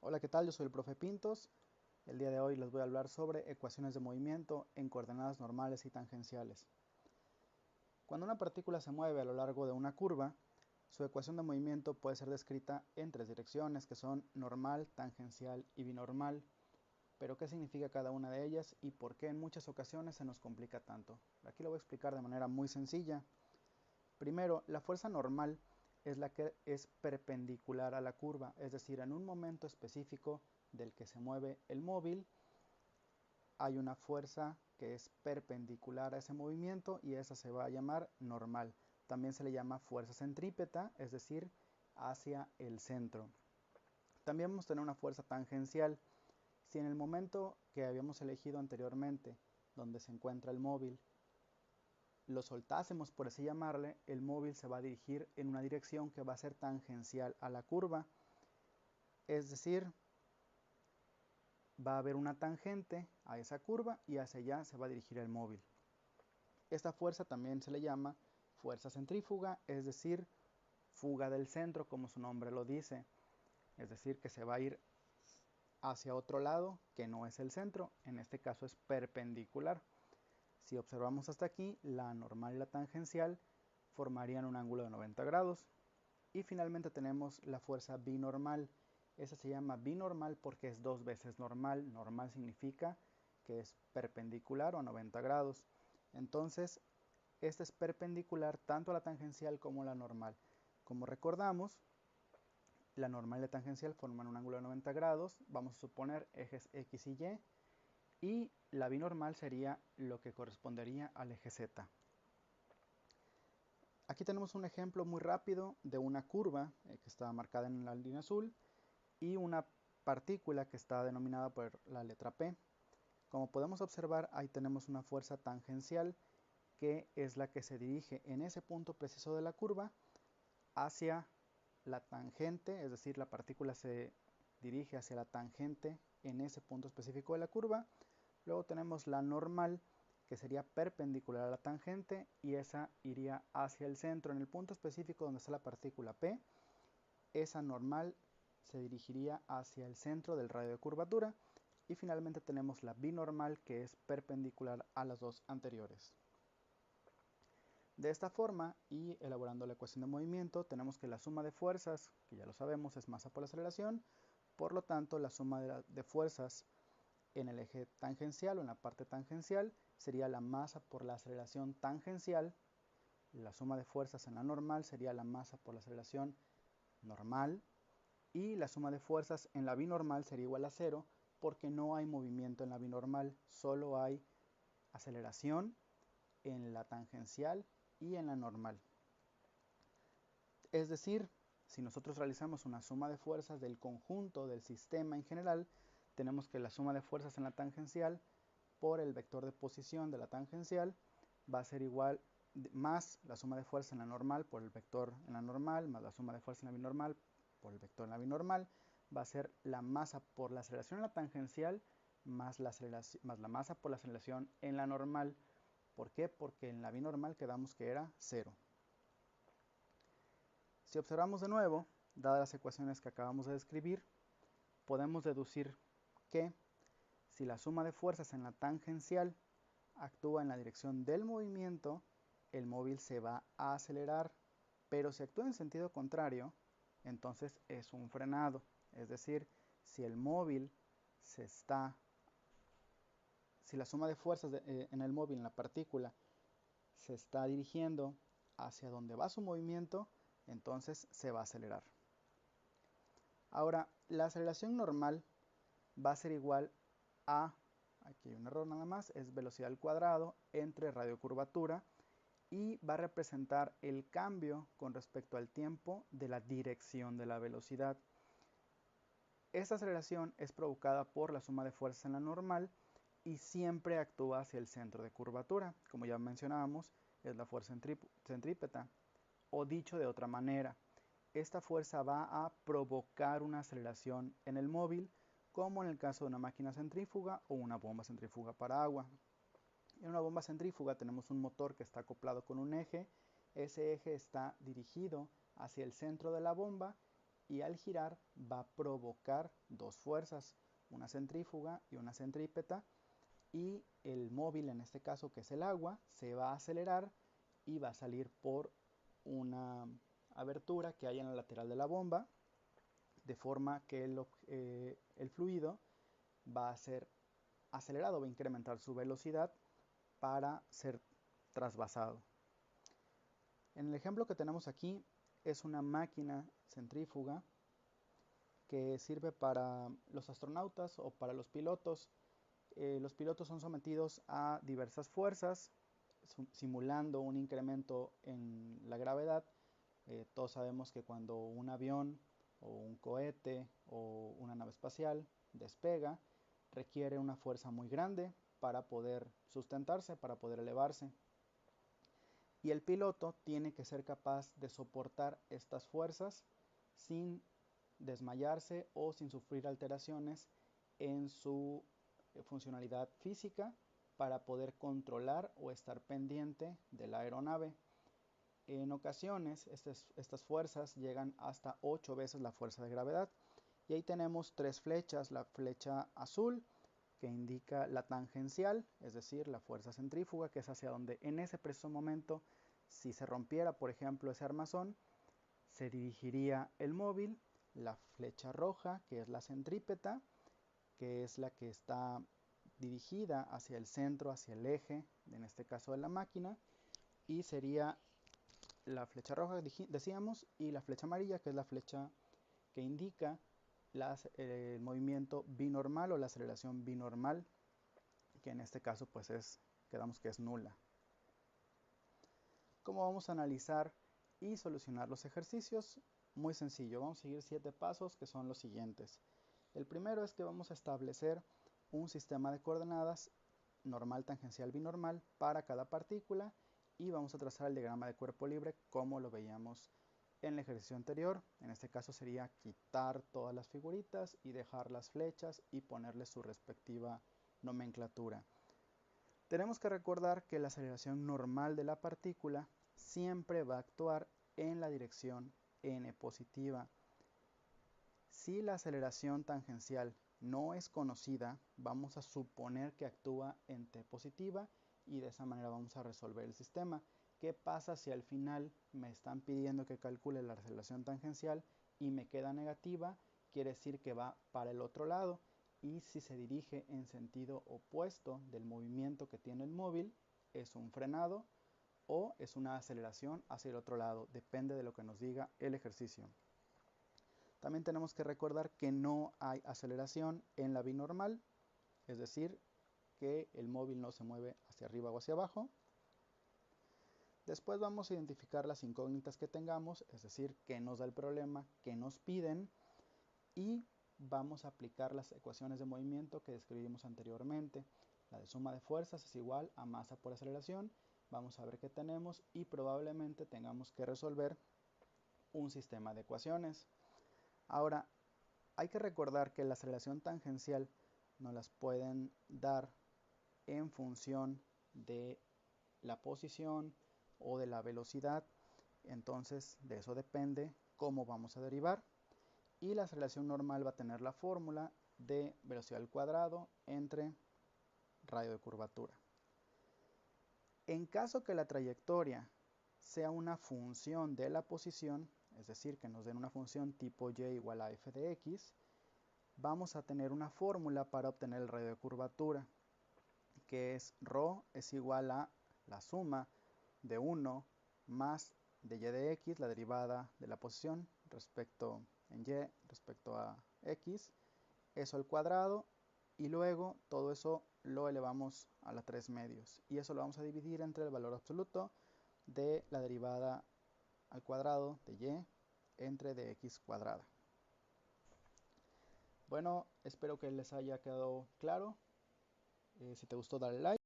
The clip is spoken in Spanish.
Hola, ¿qué tal? Yo soy el profe Pintos. El día de hoy les voy a hablar sobre ecuaciones de movimiento en coordenadas normales y tangenciales. Cuando una partícula se mueve a lo largo de una curva, su ecuación de movimiento puede ser descrita en tres direcciones, que son normal, tangencial y binormal. Pero ¿qué significa cada una de ellas y por qué en muchas ocasiones se nos complica tanto? Aquí lo voy a explicar de manera muy sencilla. Primero, la fuerza normal es la que es perpendicular a la curva, es decir, en un momento específico del que se mueve el móvil, hay una fuerza que es perpendicular a ese movimiento y esa se va a llamar normal. También se le llama fuerza centrípeta, es decir, hacia el centro. También vamos a tener una fuerza tangencial. Si en el momento que habíamos elegido anteriormente, donde se encuentra el móvil, lo soltásemos, por así llamarle, el móvil se va a dirigir en una dirección que va a ser tangencial a la curva. Es decir, va a haber una tangente a esa curva y hacia allá se va a dirigir el móvil. Esta fuerza también se le llama fuerza centrífuga, es decir, fuga del centro, como su nombre lo dice. Es decir, que se va a ir hacia otro lado que no es el centro, en este caso es perpendicular. Si observamos hasta aquí, la normal y la tangencial formarían un ángulo de 90 grados. Y finalmente tenemos la fuerza binormal. Esa se llama binormal porque es dos veces normal. Normal significa que es perpendicular o a 90 grados. Entonces, esta es perpendicular tanto a la tangencial como a la normal. Como recordamos, la normal y la tangencial forman un ángulo de 90 grados. Vamos a suponer ejes X y Y. Y la binormal sería lo que correspondería al eje Z. Aquí tenemos un ejemplo muy rápido de una curva que está marcada en la línea azul y una partícula que está denominada por la letra P. Como podemos observar, ahí tenemos una fuerza tangencial que es la que se dirige en ese punto preciso de la curva hacia la tangente, es decir, la partícula se dirige hacia la tangente en ese punto específico de la curva. Luego tenemos la normal, que sería perpendicular a la tangente y esa iría hacia el centro en el punto específico donde está la partícula P. Esa normal se dirigiría hacia el centro del radio de curvatura y finalmente tenemos la binormal, que es perpendicular a las dos anteriores. De esta forma, y elaborando la ecuación de movimiento, tenemos que la suma de fuerzas, que ya lo sabemos, es masa por la aceleración. Por lo tanto, la suma de fuerzas en el eje tangencial o en la parte tangencial sería la masa por la aceleración tangencial. La suma de fuerzas en la normal sería la masa por la aceleración normal. Y la suma de fuerzas en la binormal sería igual a cero porque no hay movimiento en la binormal, solo hay aceleración en la tangencial y en la normal. Es decir, si nosotros realizamos una suma de fuerzas del conjunto del sistema en general, tenemos que la suma de fuerzas en la tangencial por el vector de posición de la tangencial va a ser igual más la suma de fuerza en la normal por el vector en la normal, más la suma de fuerza en la binormal por el vector en la binormal, va a ser la masa por la aceleración en la tangencial más la masa por la aceleración en la normal. ¿Por qué? Porque en la binormal quedamos que era 0. Si observamos de nuevo, dadas las ecuaciones que acabamos de describir, podemos deducir que si la suma de fuerzas en la tangencial actúa en la dirección del movimiento, el móvil se va a acelerar, pero si actúa en sentido contrario, entonces es un frenado. Es decir, si el móvil se está, si la suma de fuerzas en el móvil, en la partícula, se está dirigiendo hacia donde va su movimiento, entonces se va a acelerar. Ahora, la aceleración normal va a ser igual a, aquí hay un error nada más, es velocidad al cuadrado entre radiocurvatura y va a representar el cambio con respecto al tiempo de la dirección de la velocidad. Esta aceleración es provocada por la suma de fuerzas en la normal y siempre actúa hacia el centro de curvatura. Como ya mencionábamos, es la fuerza centrípeta. O dicho de otra manera, esta fuerza va a provocar una aceleración en el móvil, como en el caso de una máquina centrífuga o una bomba centrífuga para agua. En una bomba centrífuga tenemos un motor que está acoplado con un eje. Ese eje está dirigido hacia el centro de la bomba y al girar va a provocar dos fuerzas, una centrífuga y una centrípeta, y el móvil, en este caso que es el agua, se va a acelerar y va a salir por una abertura que hay en la lateral de la bomba, de forma que el fluido va a ser acelerado, va a incrementar su velocidad para ser trasvasado. En el ejemplo que tenemos aquí es una máquina centrífuga que sirve para los astronautas o para los pilotos. Los pilotos son sometidos a diversas fuerzas, simulando un incremento en la gravedad. Todos sabemos que cuando un avión o un cohete o una nave espacial despega, requiere una fuerza muy grande para poder sustentarse, para poder elevarse. Y el piloto tiene que ser capaz de soportar estas fuerzas sin desmayarse o sin sufrir alteraciones en su funcionalidad física para poder controlar o estar pendiente de la aeronave. En ocasiones estas fuerzas llegan hasta 8 veces la fuerza de gravedad. Y ahí tenemos tres flechas: la flecha azul, que indica la tangencial, es decir, la fuerza centrífuga, que es hacia donde en ese preciso momento, si se rompiera, por ejemplo, ese armazón, se dirigiría el móvil. La flecha roja, que es la centrípeta, que es la que está dirigida hacia el centro, hacia el eje, en este caso de la máquina, y sería la flecha roja, decíamos, y la flecha amarilla, que es la flecha que indica el movimiento binormal o la aceleración binormal, que en este caso pues quedamos que es nula. ¿Cómo vamos a analizar y solucionar los ejercicios? Muy sencillo, vamos a seguir 7 pasos que son los siguientes. El primero es que vamos a establecer un sistema de coordenadas normal, tangencial, binormal para cada partícula, y vamos a trazar el diagrama de cuerpo libre como lo veíamos en el ejercicio anterior. En este caso sería quitar todas las figuritas y dejar las flechas y ponerle su respectiva nomenclatura. Tenemos que recordar que la aceleración normal de la partícula siempre va a actuar en la dirección n positiva. Si la aceleración tangencial no es conocida, vamos a suponer que actúa en t positiva y de esa manera vamos a resolver el sistema. ¿Qué pasa si al final me están pidiendo que calcule la aceleración tangencial y me queda negativa? Quiere decir que va para el otro lado, y si se dirige en sentido opuesto del movimiento que tiene el móvil, es un frenado o es una aceleración hacia el otro lado, depende de lo que nos diga el ejercicio. También tenemos que recordar que no hay aceleración en la binormal, es decir, que el móvil no se mueve hacia arriba o hacia abajo. Después vamos a identificar las incógnitas que tengamos, es decir, qué nos da el problema, qué nos piden, y vamos a aplicar las ecuaciones de movimiento que describimos anteriormente. La de suma de fuerzas es igual a masa por aceleración. Vamos a ver qué tenemos y probablemente tengamos que resolver un sistema de ecuaciones. Ahora, hay que recordar que la aceleración tangencial nos las pueden dar en función de la posición o de la velocidad. Entonces, de eso depende cómo vamos a derivar. Y la aceleración normal va a tener la fórmula de velocidad al cuadrado entre radio de curvatura. En caso que la trayectoria sea una función de la posición, es decir, que nos den una función tipo y igual a f de x, vamos a tener una fórmula para obtener el radio de curvatura, que es ρ es igual a la suma de 1 más de y de x, la derivada de la posición respecto en y respecto a x, eso al cuadrado, y luego todo eso lo elevamos a la 3 medios, y eso lo vamos a dividir entre el valor absoluto de la derivada al cuadrado de y entre dx cuadrada. Bueno, espero que les haya quedado claro. Si te gustó, dale like.